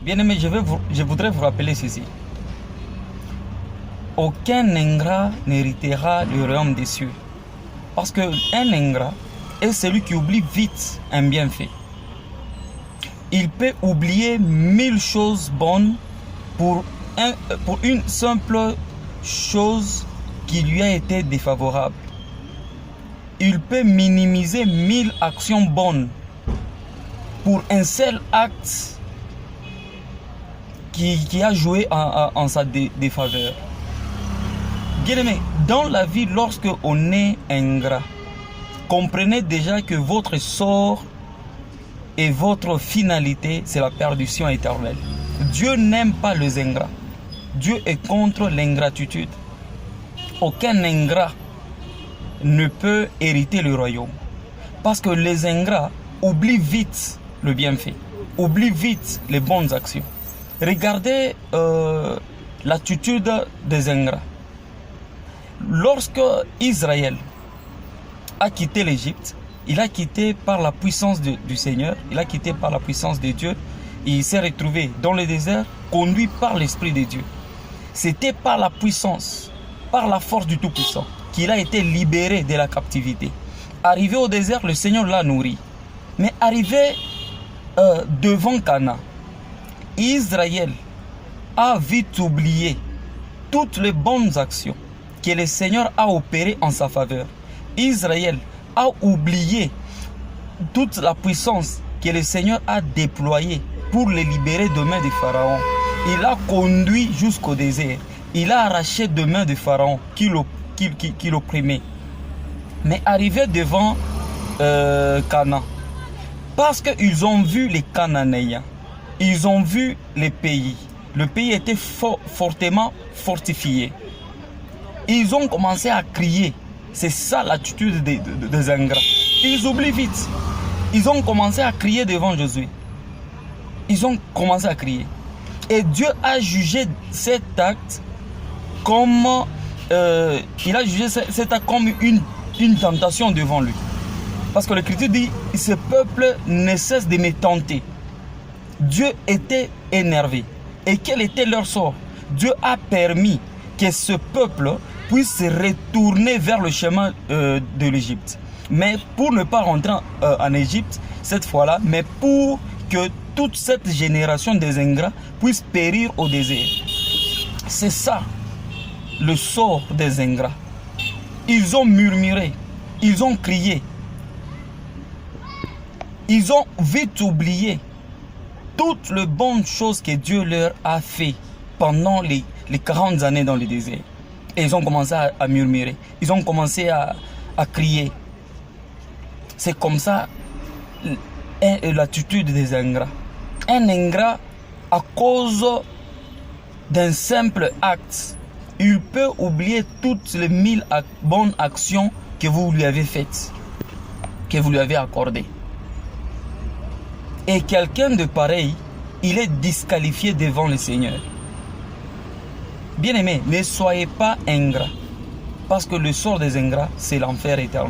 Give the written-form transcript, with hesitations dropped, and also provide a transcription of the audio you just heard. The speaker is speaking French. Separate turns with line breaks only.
Bien-aimé, je voudrais vous rappeler ceci. Aucun ingrat n'héritera le royaume des cieux. Parce qu'un ingrat est celui qui oublie vite un bienfait. Il peut oublier 1000 choses bonnes pour une simple chose qui lui a été défavorable. Il peut minimiser 1000 actions bonnes pour un seul acte qui a joué en sa défaveur. Bien-aimé, dans la vie, lorsque on est ingrat, comprenez déjà que votre sort et votre finalité, c'est la perdition éternelle. Dieu n'aime pas les ingrats. Dieu est contre l'ingratitude. Aucun ingrat ne peut hériter le royaume. Parce que les ingrats oublient vite le bienfait, oublient vite les bonnes actions. Regardez l'attitude des ingrats. Lorsque Israël a quitté l'Égypte, il a quitté par la puissance du Seigneur, il a quitté par la puissance de Dieu, et il s'est retrouvé dans le désert, conduit par l'Esprit de Dieu. C'était par la puissance, par la force du Tout-Puissant, qu'il a été libéré de la captivité. Arrivé au désert, le Seigneur l'a nourri. Mais arrivé devant Canaan, Israël a vite oublié toutes les bonnes actions que le Seigneur a opérées en sa faveur. Israël a oublié toute la puissance que le Seigneur a déployée pour les libérer de main de Pharaon. Il a conduit jusqu'au désert. Il a arraché de main de Pharaon qui l'opprimait. Mais arrivé devant Canaan, parce qu'ils ont vu les Cananéens, ils ont vu les pays. Le pays était fortement fortifié. Ils ont commencé à crier. C'est ça l'attitude des ingrats. Ils oublient vite. Ils ont commencé à crier devant Josué. Ils ont commencé à crier. Et Dieu a jugé cet acte comme une tentation devant lui. Parce que l'Écriture dit, ce peuple ne cesse de me tenter. Dieu était énervé. Et quel était leur sort? Dieu a permis que ce peuple puisse se retourner vers le chemin de l'Égypte. Mais pour ne pas rentrer en Égypte cette fois-là, mais pour que toute cette génération des ingrats puisse périr au désert. C'est ça le sort des ingrats. Ils ont murmuré, ils ont crié, ils ont vite oublié toutes les bonnes choses que Dieu leur a fait pendant les 40 années dans le désert. Et ils ont commencé à murmurer, ils ont commencé à crier. C'est comme ça l'attitude des ingrats. Un ingrat, à cause d'un simple acte, il peut oublier toutes les 1000 bonnes actions que vous lui avez faites, que vous lui avez accordées. Et quelqu'un de pareil, il est disqualifié devant le Seigneur. Bien-aimé, ne soyez pas ingrat, parce que le sort des ingrats, c'est l'enfer éternel.